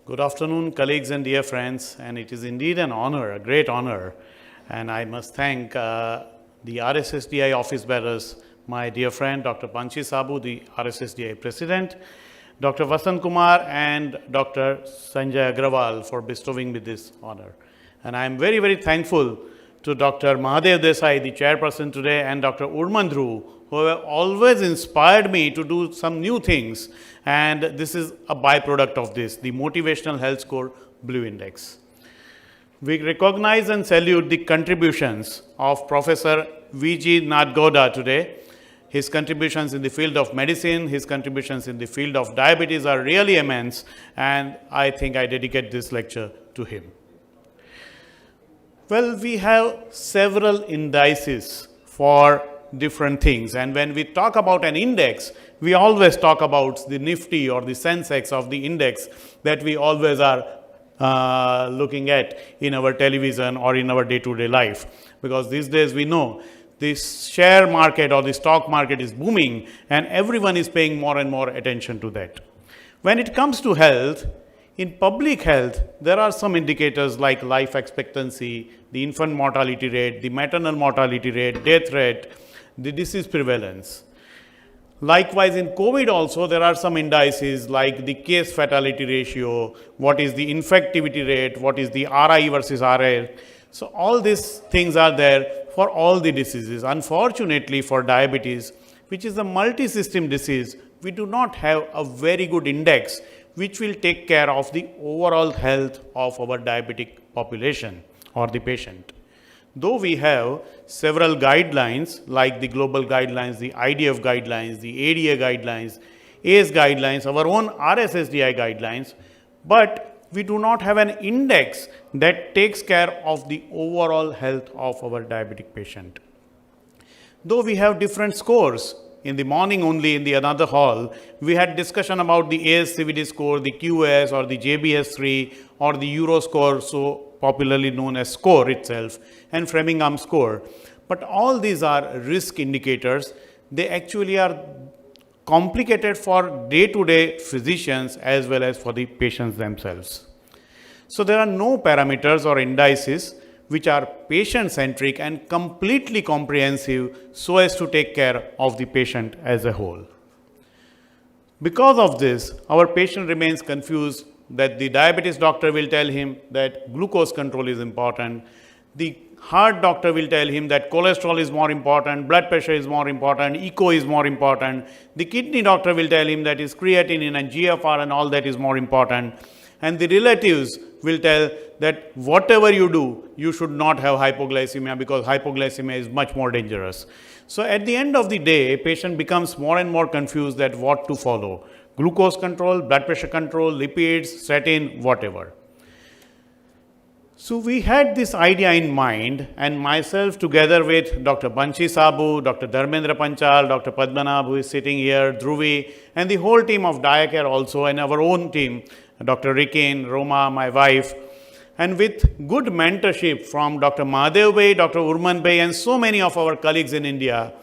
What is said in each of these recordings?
Good afternoon, colleagues and dear friends, and it is indeed an honor, a great honor, and I must thank the RSSDI office bearers, my dear friend Dr. Banshi Saboo, the RSSDI president, Dr. Vasant Kumar and Dr. Sanjay Agrawal for bestowing me this honor. And I am very, very thankful to Dr. Mahadev Desai, the chairperson today, and Dr. Urman Dhruv, who have always inspired me to do some new things. And this is a byproduct of this, the Motivational Health Score Blue Index. We recognize and salute the contributions of Professor V.G. Nadgowda today. His contributions in the field of medicine, his contributions in the field of diabetes are really immense, and I think I dedicate this lecture to him. Well, we have several indices for different things, and when we talk about an index, we always talk about the Nifty or the Sensex of the index that we always are looking at in our television or in our day-to-day life, because these days we know the share market or the stock market is booming and everyone is paying more and more attention to that. When it comes to health, in public health, there are some indicators like life expectancy, the infant mortality rate, the maternal mortality rate, death rate, the disease prevalence. Likewise, in COVID also, there are some indices like the case fatality ratio, what is the infectivity rate, what is the RI versus RA. So all these things are there for all the diseases. Unfortunately, for diabetes, which is a multi-system disease, we do not have a very good index which will take care of the overall health of our diabetic population or the patient. Though we have several guidelines like the global guidelines, the IDF guidelines, the ADA guidelines, ACE guidelines, our own RSSDI guidelines, but we do not have an index that takes care of the overall health of our diabetic patient. Though we have different scores, in the morning only in the another hall, we had discussion about the ASCVD score, the QS or the JBS3 or the Euro score, so popularly known as SCORE itself, and Framingham score. But all these are risk indicators. They actually are complicated for day-to-day physicians as well as for the patients themselves. So there are no parameters or indices which are patient-centric and completely comprehensive so as to take care of the patient as a whole. Because of this, our patient remains confused that the diabetes doctor will tell him that glucose control is important, the heart doctor will tell him that cholesterol is more important, blood pressure is more important, echo is more important, the kidney doctor will tell him that his creatinine and GFR and all that is more important, and the relatives will tell that whatever you do, you should not have hypoglycemia because hypoglycemia is much more dangerous. So at the end of the day, a patient becomes more and more confused that what to follow. Glucose control, blood pressure control, lipids, statin, whatever. So we had this idea in mind, and myself together with Dr. Banshi Saboo, Dr. Dharmendra Panchal, Dr. Padmanabh, who is sitting here, Dhruvi, and the whole team of DiaCare also, and our own team, Dr. Rikin, Roma, my wife, and with good mentorship from Dr. Mahadev Bhai, Dr. Urman Bhai, and so many of our colleagues in India,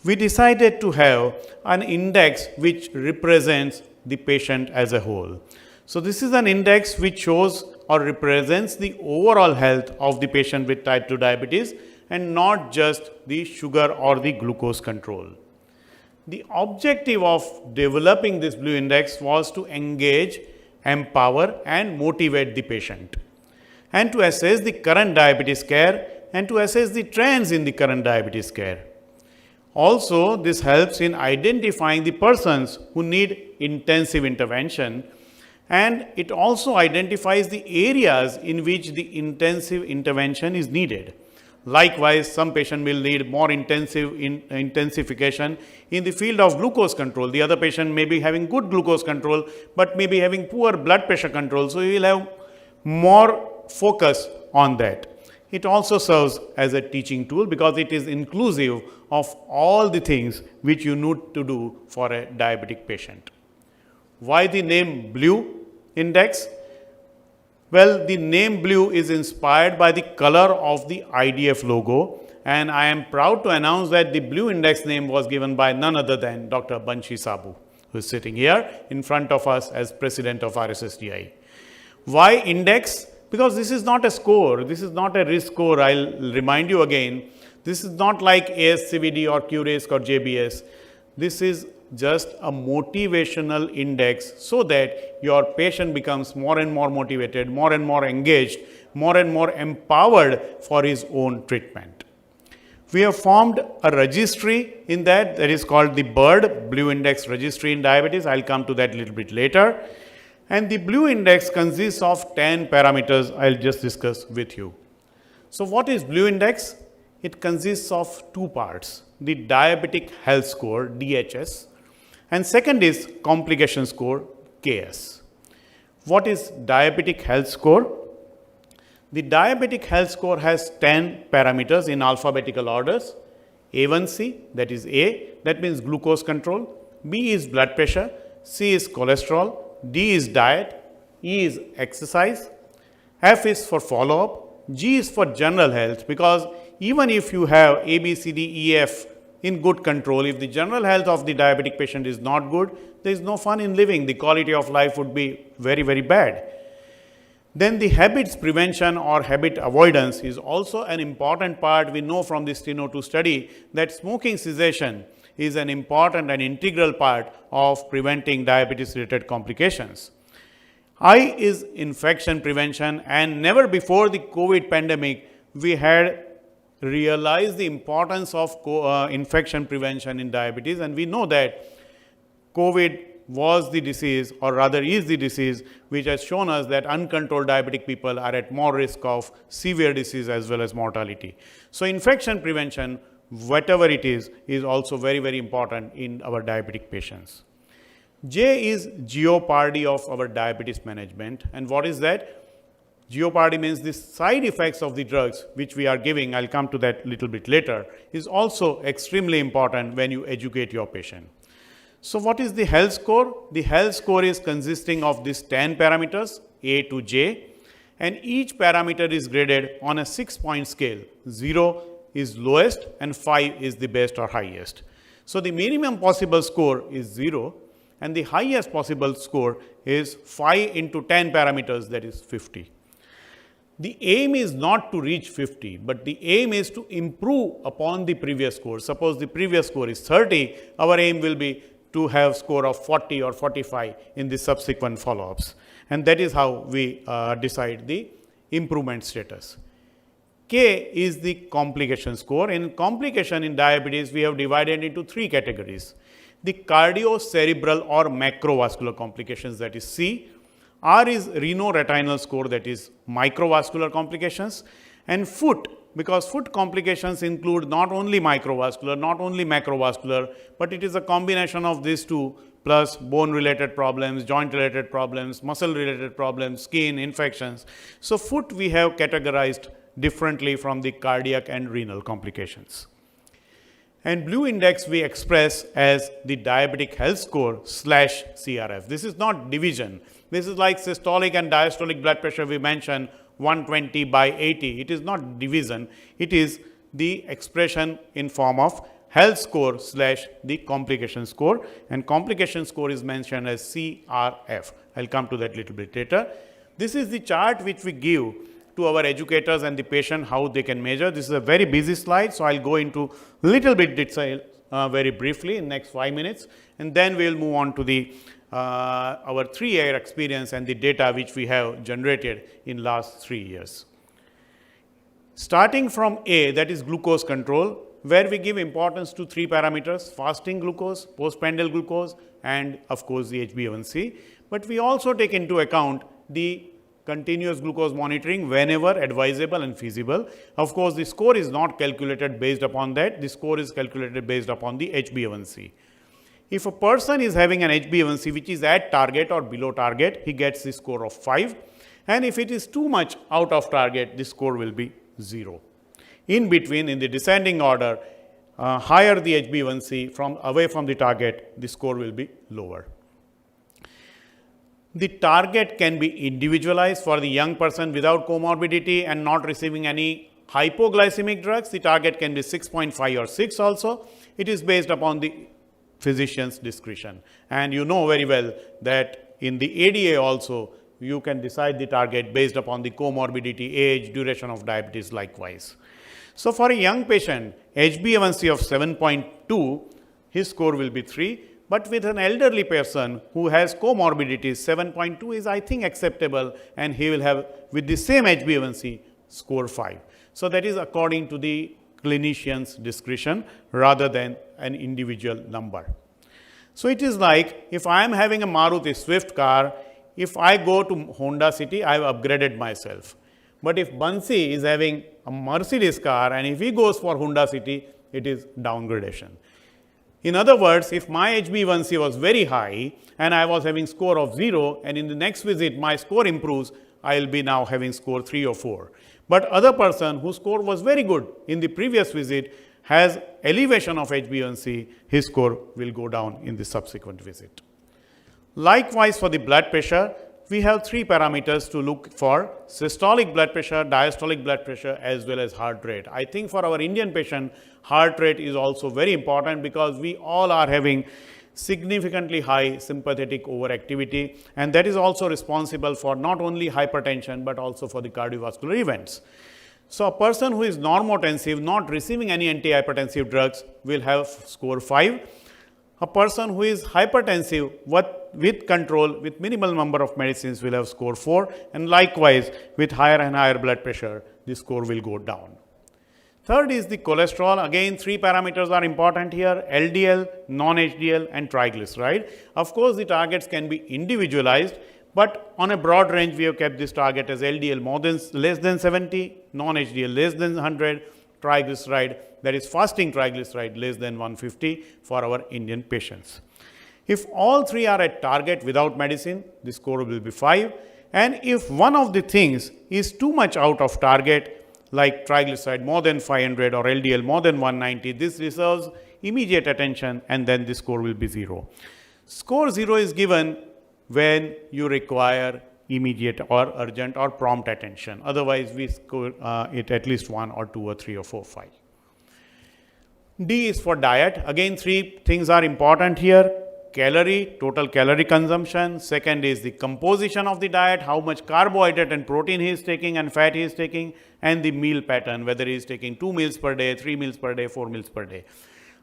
we decided to have an index which represents the patient as a whole. So this is an index which shows or represents the overall health of the patient with type 2 diabetes and not just the sugar or the glucose control. The objective of developing this blue index was to engage, empower and motivate the patient, and to assess the current diabetes care and to assess the trends in the current diabetes care. Also, this helps in identifying the persons who need intensive intervention, and it also identifies the areas in which the intensive intervention is needed. Likewise, some patient will need more intensification in the field of glucose control. The other patient may be having good glucose control, but may be having poor blood pressure control. So you will have more focus on that. It also serves as a teaching tool because it is inclusive of all the things which you need to do for a diabetic patient. Why the name Blue Index? Well, the name blue is inspired by the color of the IDF logo, and I am proud to announce that the blue index name was given by none other than Dr. Banshi Saboo, who is sitting here in front of us as president of RSSDI. Why index? Because this is not a score, this is not a risk score. I'll remind you again, this is not like ASCVD or QRISK or JBS. This is just a motivational index so that your patient becomes more and more motivated, more and more engaged, more and more empowered for his own treatment. We have formed a registry in that is called the BIRD, Blue Index Registry in Diabetes. I'll come to that a little bit later. And the Blue Index consists of 10 parameters I'll just discuss with you. So what is Blue Index? It consists of two parts, the Diabetic Health Score, DHS, and second is Complication Score, KS. What is Diabetic Health Score? The Diabetic Health Score has 10 parameters in alphabetical orders. A1C, that is A, that means glucose control. B is blood pressure. C is cholesterol. D is diet. E is exercise. F is for follow-up. G is for general health, because even if you have A, B, C, D, E, F in good control, if the general health of the diabetic patient is not good, there is no fun in living. The quality of life would be very, very bad. Then the habits prevention or habit avoidance is also an important part. We know from the STENO2 study that smoking cessation is an important and integral part of preventing diabetes-related complications. I is infection prevention, and never before the COVID pandemic we had realized the importance of infection prevention in diabetes, and we know that COVID was the disease, or rather is the disease, which has shown us that uncontrolled diabetic people are at more risk of severe disease as well as mortality. So infection prevention, whatever it is also very, very important in our diabetic patients. J is jeopardy of our diabetes management. And what is that? Jeopardy means the side effects of the drugs which we are giving, I'll come to that a little bit later, is also extremely important when you educate your patient. So what is the health score? The health score is consisting of these 10 parameters, A to J, and each parameter is graded on a 6-point scale. 0 is lowest and 5 is the best or highest. So the minimum possible score is 0 and the highest possible score is 5 into 10 parameters, that is 50. The aim is not to reach 50, but the aim is to improve upon the previous score. Suppose the previous score is 30, our aim will be to have score of 40 or 45 in the subsequent follow-ups. And that is how we decide the improvement status. K is the complication score. In complication in diabetes, we have divided into 3 categories. The cardiocerebral or macrovascular complications, that is C. R is renal-retinal score, that is microvascular complications. And foot, because foot complications include not only microvascular, not only macrovascular, but it is a combination of these two plus bone-related problems, joint-related problems, muscle-related problems, skin, infections. So foot we have categorized differently from the cardiac and renal complications. And Blue Index we express as the diabetic health score / CRF. This is not division. This is like systolic and diastolic blood pressure we mentioned, 120 by 80. It is not division. It is the expression in form of health score / the complication score, and complication score is mentioned as CRF. I'll come to that a little bit later. This is the chart which we give to our educators and the patient how they can measure. This is a very busy slide, so I'll go into little bit detail very briefly in next 5 minutes, and then we'll move on to the our 3-year experience and the data which we have generated in last 3 years. Starting from A, that is glucose control, where we give importance to 3 parameters: fasting glucose, postprandial glucose, and of course the HbA1c. But we also take into account the continuous glucose monitoring whenever advisable and feasible. Of course, the score is not calculated based upon that. The score is calculated based upon the HbA1c. If a person is having an HbA1c which is at target or below target, he gets the score of 5. And if it is too much out of target, the score will be 0. In between, in the descending order, higher the HbA1c from away from the target, the score will be lower. The target can be individualized for the young person without comorbidity and not receiving any hypoglycemic drugs. The target can be 6.5 or 6 also. It is based upon the physician's discretion. And you know very well that in the ADA also, you can decide the target based upon the comorbidity, age, duration of diabetes likewise. So, for a young patient, HbA1c of 7.2, his score will be 3. But with an elderly person who has comorbidities, 7.2 is I think acceptable, and he will have with the same HbA1c score 5. So, that is according to the clinician's discretion rather than an individual number. So, it is like if I am having a Maruti Swift car, if I go to Honda City, I have upgraded myself. But if Bansi is having a Mercedes car and if he goes for Honda City, it is downgradation. In other words, if my HbA1c was very high and I was having score of 0 and in the next visit my score improves, I will be now having score 3 or 4. But other person whose score was very good in the previous visit has elevation of HbA1c, his score will go down in the subsequent visit. Likewise, for the blood pressure, we have 3 parameters to look for: systolic blood pressure, diastolic blood pressure, as well as heart rate. I think for our Indian patient, heart rate is also very important because we all are having significantly high sympathetic overactivity, and that is also responsible for not only hypertension but also for the cardiovascular events. So, a person who is normotensive, not receiving any antihypertensive drugs, will have score 5. A person who is hypertensive with control, with minimal number of medicines, will have score 4, and likewise with higher and higher blood pressure, the score will go down. Third is the cholesterol. Again, 3 parameters are important here: LDL, non-HDL, and triglyceride. Of course, the targets can be individualized, but on a broad range, we have kept this target as LDL less than 70, non-HDL less than 100, triglyceride, that is fasting triglyceride, less than 150 for our Indian patients. If all 3 are at target without medicine, the score will be 5. And if one of the things is too much out of target, like triglyceride more than 500 or LDL more than 190, this deserves immediate attention, and then the score will be 0. Score 0 is given when you require immediate or urgent or prompt attention. Otherwise, we score it at least 1 or 2 or 3 or 4, 5. D is for diet. Again, 3 things are important here: calorie, total calorie consumption. Second is the composition of the diet, how much carbohydrate and protein he is taking and fat he is taking, and the meal pattern, whether he is taking 2 meals per day, 3 meals per day, 4 meals per day.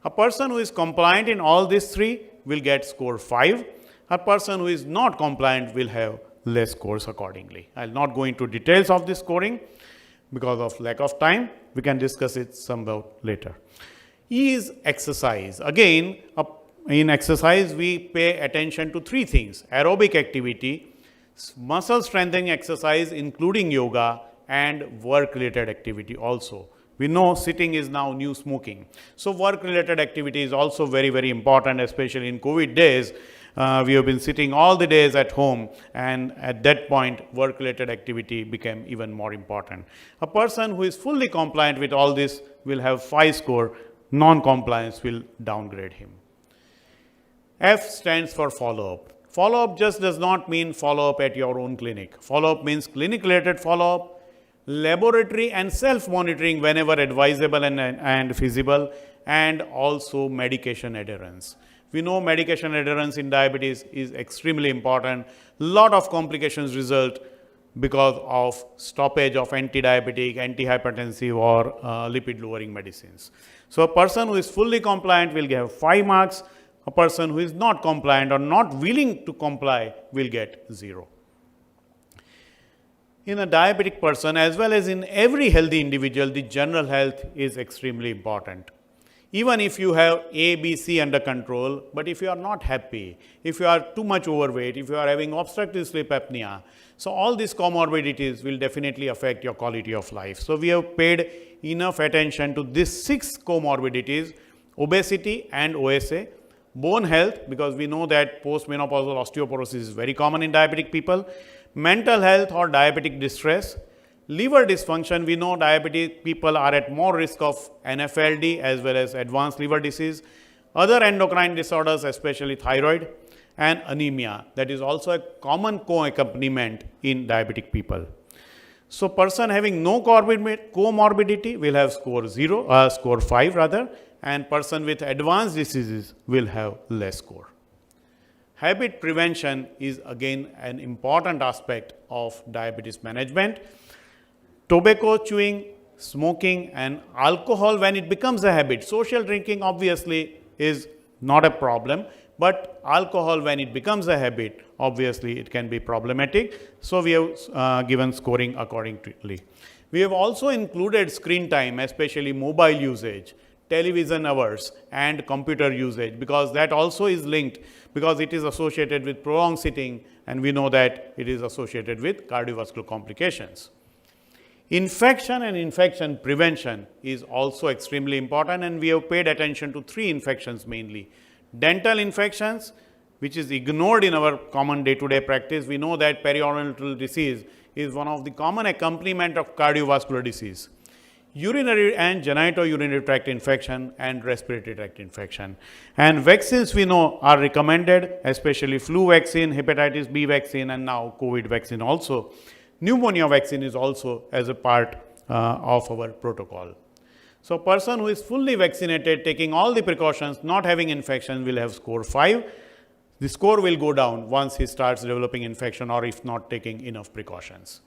A person who is compliant in all these 3 will get score 5. A person who is not compliant will have less scores accordingly. I will not go into details of this scoring because of lack of time. We can discuss it somewhat later. E is exercise. Again, in exercise, we pay attention to 3 things: aerobic activity, muscle strengthening exercise including yoga, and work-related activity also. We know sitting is now new smoking. So, work-related activity is also very, very important, especially in COVID days. We have been sitting all the days at home, and at that point, work-related activity became even more important. A person who is fully compliant with all this will have 5 score. Non-compliance will downgrade him. F stands for follow-up. Follow-up just does not mean follow-up at your own clinic. Follow-up means clinic-related follow-up, laboratory and self-monitoring whenever advisable and feasible, and also medication adherence. We know medication adherence in diabetes is extremely important. Lot of complications result because of stoppage of anti-diabetic, anti-hypertensive or lipid-lowering medicines. So, a person who is fully compliant will get 5 marks. A person who is not compliant or not willing to comply will get 0. In a diabetic person, as well as in every healthy individual, the general health is extremely important. Even if you have A, B, C under control, but if you are not happy, if you are too much overweight, if you are having obstructive sleep apnea, so all these comorbidities will definitely affect your quality of life. So, we have paid enough attention to these 6 comorbidities: obesity and OSA, bone health, because we know that postmenopausal osteoporosis is very common in diabetic people, mental health or diabetic distress, liver dysfunction. We know diabetic people are at more risk of NAFLD as well as advanced liver disease, other endocrine disorders, especially thyroid, and anemia, that is also a common co-accompaniment in diabetic people. So, person having no comorbidity will have score 5 rather, and person with advanced diseases will have less score. Habit prevention is again an important aspect of diabetes management. Tobacco chewing, smoking and alcohol when it becomes a habit. Social drinking obviously is not a problem, but alcohol when it becomes a habit, obviously it can be problematic. So, we have given scoring accordingly. We have also included screen time, especially mobile usage, television hours and computer usage, because that also is linked, because it is associated with prolonged sitting and we know that it is associated with cardiovascular complications. Infection and infection prevention is also extremely important, and we have paid attention to 3 infections mainly. Dental infections, which is ignored in our common day-to-day practice. We know that periodontal disease is one of the common accompaniment of cardiovascular disease. Urinary and genitourinary tract infection and respiratory tract infection. And vaccines we know are recommended, especially flu vaccine, hepatitis B vaccine and now COVID vaccine also. Pneumonia vaccine is also as a part of our protocol. So, person who is fully vaccinated, taking all the precautions, not having infection will have score 5. The score will go down once he starts developing infection or if not taking enough precautions.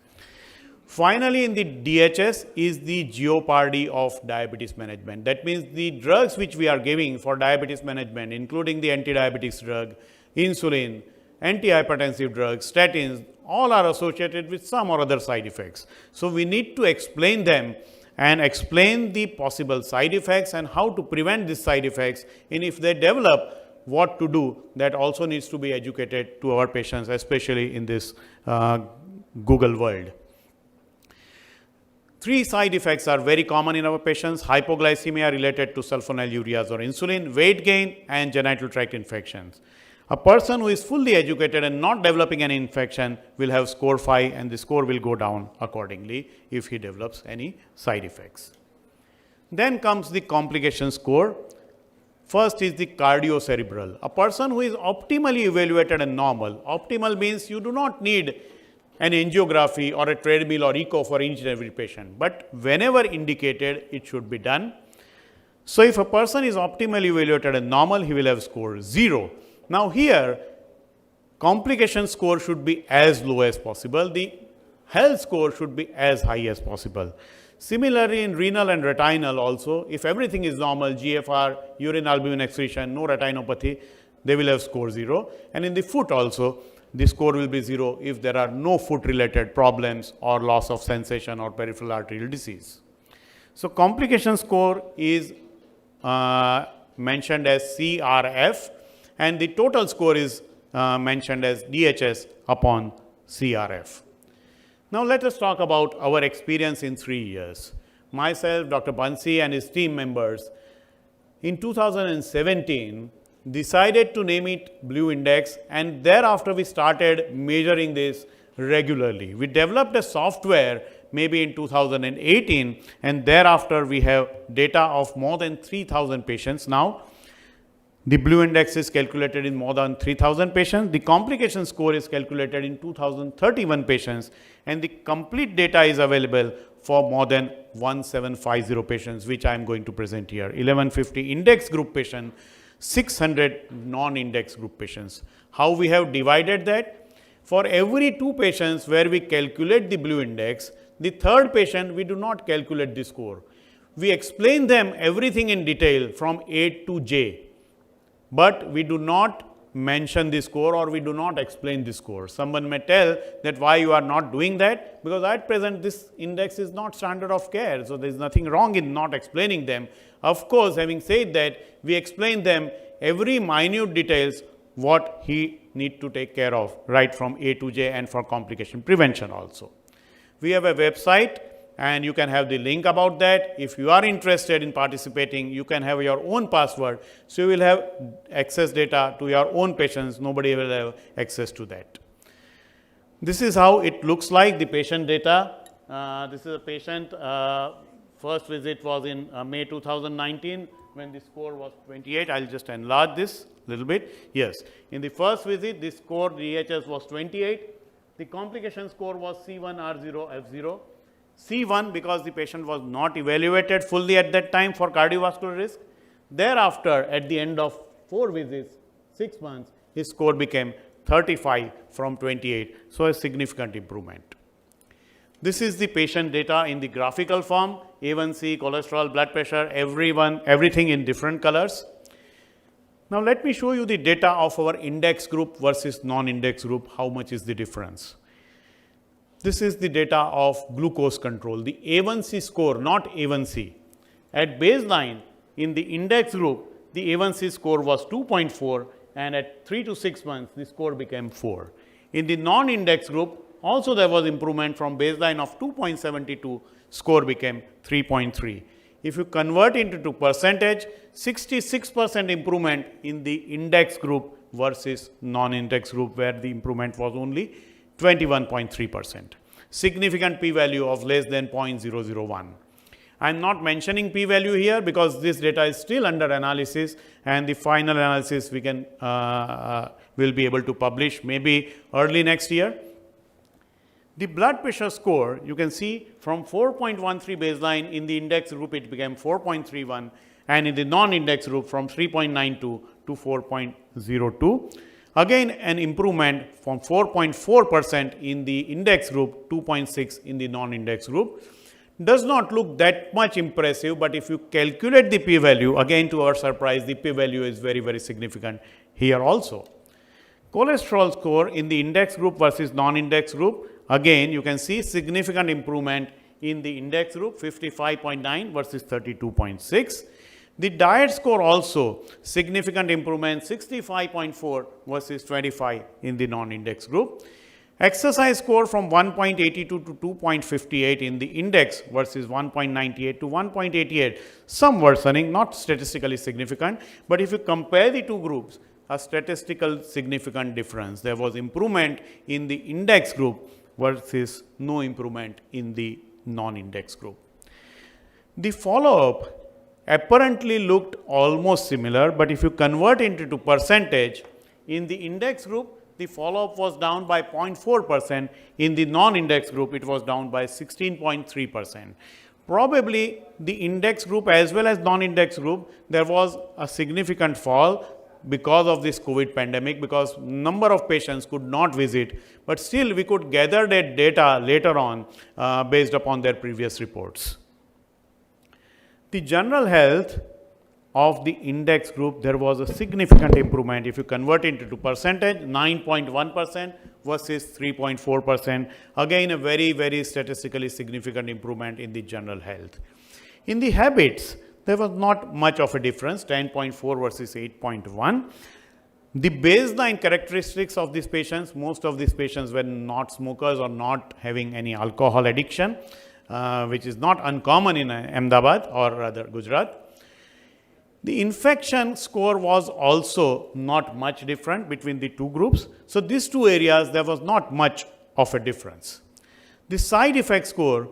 Finally, in the DHS is the jeopardy of diabetes management. That means the drugs which we are giving for diabetes management, including the anti-diabetes drug, insulin, antihypertensive drugs, statins, all are associated with some or other side effects. So, we need to explain them and explain the possible side effects and how to prevent these side effects, and if they develop, what to do. That also needs to be educated to our patients, especially in this Google world. 3 side effects are very common in our patients: hypoglycemia related to sulfonylureas or insulin, weight gain and genital tract infections. A person who is fully educated and not developing an infection will have score 5, and the score will go down accordingly if he develops any side effects. Then comes the complication score. First is the cardiocerebral. A person who is optimally evaluated and normal. Optimal means you do not need an angiography or a treadmill or echo for each and every patient, but whenever indicated it should be done. So, if a person is optimally evaluated and normal, he will have score 0. Now, here complication score should be as low as possible, the health score should be as high as possible. Similarly, in renal and retinal also, if everything is normal, GFR, urine albumin excretion, no retinopathy, they will have score 0. And in the foot also, the score will be 0 if there are no foot related problems or loss of sensation or peripheral arterial disease. So, complication score is mentioned as CRF, and the total score is mentioned as DHS upon CRF. Now, let us talk about our experience in 3 years. Myself, Dr. Bansi and his team members in 2017 decided to name it Blue Index, and thereafter we started measuring this regularly. We developed a software maybe in 2018, and thereafter we have data of more than 3,000 patients now. The Blue Index is calculated in more than 3,000 patients. The complication score is calculated in 2,031 patients, and the complete data is available for more than 1750 patients, which I am going to present here. 1150 index group patients, 600 non-index group patients. How we have divided that? For every 2 patients where we calculate the Blue Index, the third patient we do not calculate the score. We explain them everything in detail from A to J, but we do not mention the score or we do not explain the score. Someone may tell that why you are not doing that, because at present this index is not standard of care. So, there is nothing wrong in not explaining them. Of course, having said that, we explain them every minute details what he need to take care of right from A to J, and for complication prevention also. We have a website and you can have the link about that. If you are interested in participating, you can have your own password. So, you will have access data to your own patients, nobody will have access to that. This is how it looks like, the patient data. This is a patient, first visit was in May 2019 when the score was 28. I will just enlarge this a little bit. Yes, in the first visit, the score DHS was 28. The complication score was C1R0F0. C1 because the patient was not evaluated fully at that time for cardiovascular risk. Thereafter, at the end of 4 visits, 6 months, his score became 35 from 28, so a significant improvement. This is the patient data in the graphical form, A1C, cholesterol, blood pressure, everything in different colors. Now, let me show you the data of our index group versus non-index group, how much is the difference. This is the data of glucose control, the A1C score, not A1C. At baseline, in the index group, the A1C score was 2.4, and at 3 to 6 months, the score became 4. In the non-index group, also there was improvement from baseline of 2.72, score became 3.3. If you convert it into percentage, 66% improvement in the index group versus non-index group, where the improvement was only 21.3%. Significant p-value of less than 0.001. I am not mentioning p-value here because this data is still under analysis, and the final analysis we can will be able to publish maybe early next year. The blood pressure score, you can see from 4.13 baseline in the index group, it became 4.31, and in the non-index group from 3.92 to 4.02. Again, an improvement from 4.4% in the index group, 2.6 in the non-index group. Does not look that much impressive, but if you calculate the p-value, again to our surprise, the p-value is very, very significant here also. Cholesterol score in the index group versus non-index group, again you can see significant improvement in the index group, 55.9 versus 32.6. The diet score also significant improvement, 65.4 versus 25 in the non-index group. Exercise score from 1.82 to 2.58 in the index versus 1.98 to 1.88, some worsening, not statistically significant, but if you compare the two groups, a statistical significant difference. There was improvement in the index group versus no improvement in the non-index group. The follow-up apparently looked almost similar, but if you convert it into percentage, in the index group, the follow-up was down by 0.4%. In the non-index group, it was down by 16.3%. Probably the index group as well as non-index group, there was a significant fall because of this COVID pandemic, because number of patients could not visit, but still we could gather that data later on based upon their previous reports. The general health of the index group, there was a significant improvement. If you convert it into percentage, 9.1% versus 3.4%. Again, a very, very statistically significant improvement in the general health. In the habits, there was not much of a difference, 10.4 versus 8.1. The baseline characteristics of these patients, most of these patients were not smokers or not having any alcohol addiction, which is not uncommon in Ahmedabad or rather Gujarat. The infection score was also not much different between the two groups. So, these two areas, there was not much of a difference. The side effect score,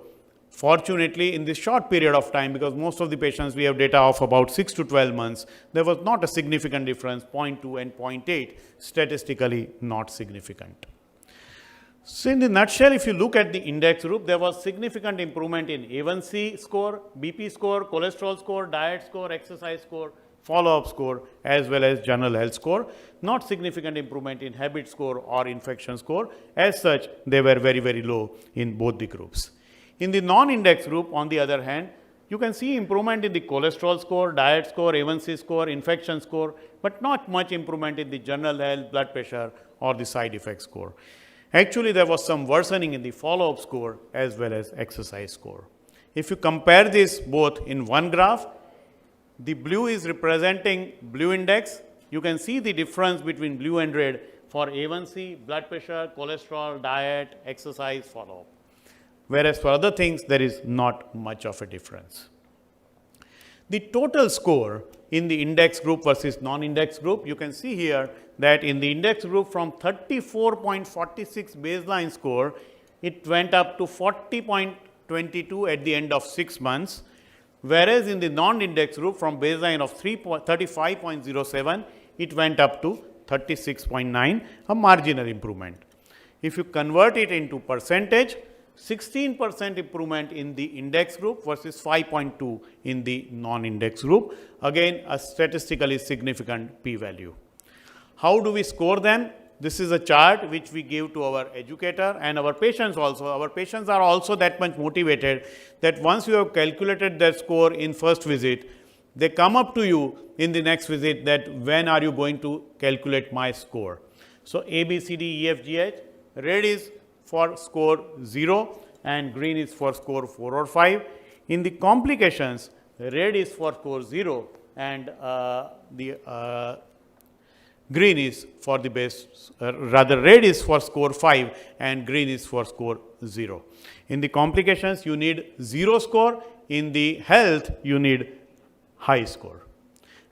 fortunately, in this short period of time, because most of the patients we have data of about 6 to 12 months, there was not a significant difference, 0.2 and 0.8, statistically not significant. So, in the nutshell, if you look at the index group, there was significant improvement in A1C score, BP score, cholesterol score, diet score, exercise score, follow-up score, as well as general health score. Not significant improvement in habit score or infection score. As such, they were very, very low in both the groups. In the non-index group, on the other hand, you can see improvement in the cholesterol score, diet score, A1C score, infection score, but not much improvement in the general health, blood pressure, or the side effect score. Actually, there was some worsening in the follow-up score as well as exercise score. If you compare this both in one graph, the blue is representing blue index. You can see the difference between blue and red for A1C, blood pressure, cholesterol, diet, exercise, follow-up. Whereas for other things, there is not much of a difference. The total score in the index group versus non-index group, you can see here that in the index group from 34.46 baseline score, it went up to 40.22 at the end of 6 months, whereas in the non-index group from baseline of 35.07, it went up to 36.9, a marginal improvement. If you convert it into percentage, 16% improvement in the index group versus 5.2 in the non-index group, again a statistically significant p-value. How do we score them? This is a chart which we give to our educator and our patients also. Our patients are also that much motivated that once you have calculated their score in first visit, they come up to you in the next visit that when are you going to calculate my score. So, A, B, C, D, E, F, G, H, red is for score 0 and green is for score 4 or 5. In the complications, red is for score 0 and the green is for the base, rather red is for score 5 and green is for score 0. In the complications, you need 0 score. In the health, you need high score.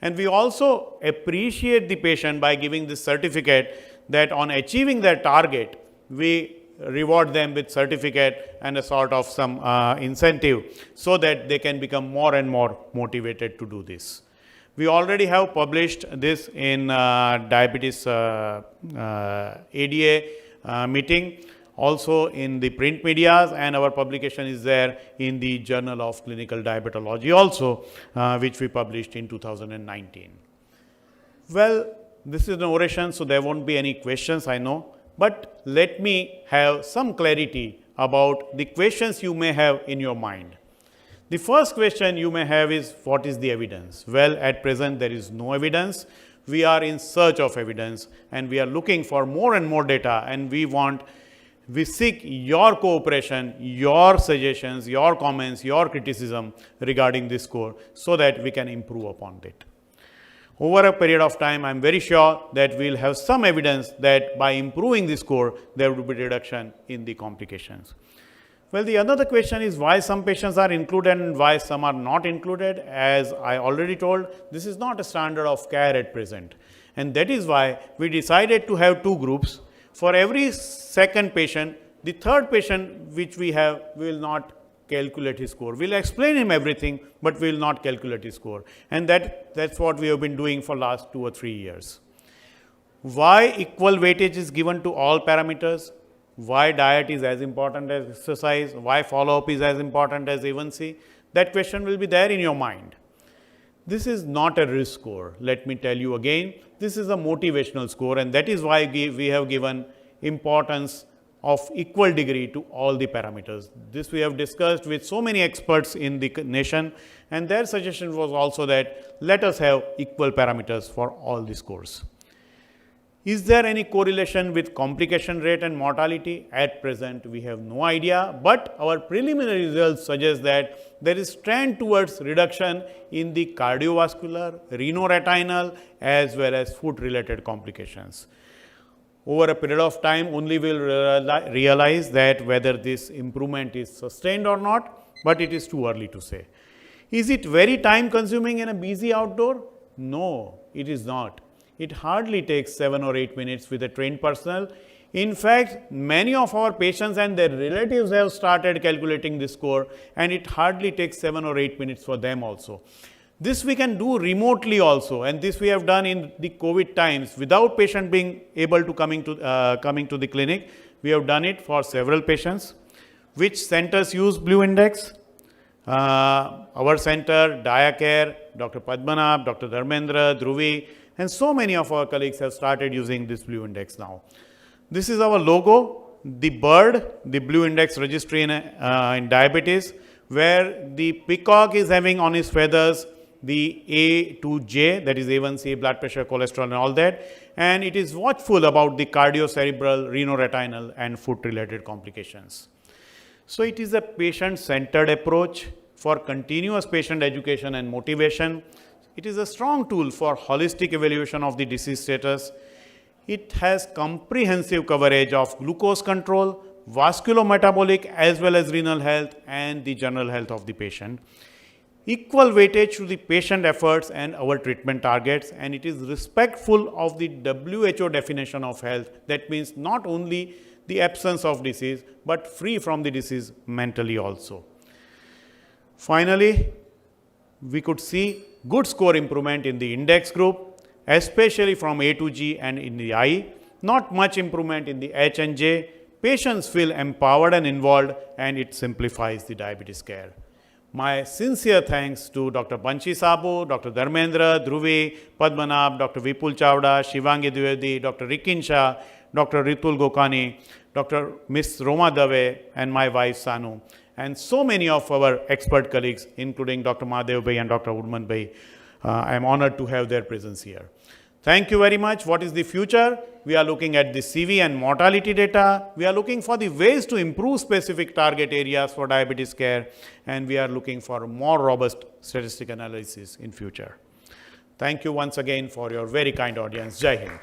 And we also appreciate the patient by giving this certificate that on achieving their target, we reward them with certificate and a sort of some incentive so that they can become more and more motivated to do this. We already have published this in diabetes ADA meeting, also in the print medias, and our publication is there in the Journal of Clinical Diabetology also, which we published in 2019. Well, this is an oration, so there won't be any questions, I know, but let me have some clarity about the questions you may have in your mind. The first question you may have is, what is the evidence? Well, at present there is no evidence. We are in search of evidence and we are looking for more and more data, and we seek your cooperation, your suggestions, your comments, your criticism regarding this score so that we can improve upon it. Over a period of time, I am very sure that we will have some evidence that by improving the score, there would be reduction in the complications. Well, the another question is why some patients are included and why some are not included. As I already told, this is not a standard of care at present. And that is why we decided to have two groups. For every second patient, the third patient which we have, we will not calculate his score. We will explain him everything, but we will not calculate his score. And that's what we have been doing for last 2 or 3 years. Why equal weightage is given to all parameters? Why diet is as important as exercise? Why follow-up is as important as A1C? That question will be there in your mind. This is not a risk score. Let me tell you again, this is a motivational score, and that is why we have given importance of equal degree to all the parameters. This we have discussed with so many experts in the nation, and their suggestion was also that let us have equal parameters for all the scores. Is there any correlation with complication rate and mortality? At present, we have no idea, but our preliminary results suggest that there is trend towards reduction in the cardiovascular, renal-retinal as well as food-related complications. Over a period of time, only we will realize that whether this improvement is sustained or not, but it is too early to say. Is it very time consuming in a busy outdoor? No, it is not. It hardly takes 7 or 8 minutes with a trained personnel. In fact, many of our patients and their relatives have started calculating this score, and it hardly takes 7 or 8 minutes for them also. This we can do remotely also, and this we have done in the COVID times without patient being able to coming to the clinic. We have done it for several patients. Which centers use Blue Index? Our center, DiaCare, Dr. Padmanabh, Dr. Dharmendra, Dhruvi, and so many of our colleagues have started using this Blue Index now. This is our logo, the bird, the Blue Index registry in diabetes, where the peacock is having on his feathers the A to J, that is A1C, blood pressure, cholesterol and all that, and it is watchful about the cardiocerebral, renal-retinal and food-related complications. So, it is a patient-centered approach for continuous patient education and motivation. It is a strong tool for holistic evaluation of the disease status. It has comprehensive coverage of glucose control, vasculometabolic as well as renal health and the general health of the patient. Equal weightage to the patient efforts and our treatment targets, and it is respectful of the WHO definition of health. That means not only the absence of disease, but free from the disease mentally also. Finally, we could see good score improvement in the index group, especially from A to G and in the I, not much improvement in the H and J. Patients feel empowered and involved, and it simplifies the diabetes care. My sincere thanks to Dr. Banshi Sabu, Dr. Dharmendra, Dhruvi, Padmanabh, Dr. Vipul Chawda, Shivangi Dwivedi, Dr. Rikin Shah, Dr. Ritul Gokani, Dr. Ms. Roma Dave, and my wife Sanu, and so many of our expert colleagues, including Dr. Mahadev Bhai and Dr. Udman Bhai. I am honored to have their presence here. Thank you very much. What is the future? We are looking at the CV and mortality data. We are looking for the ways to improve specific target areas for diabetes care, and we are looking for more robust statistical analysis in future. Thank you once again for your very kind audience. Jai Hind.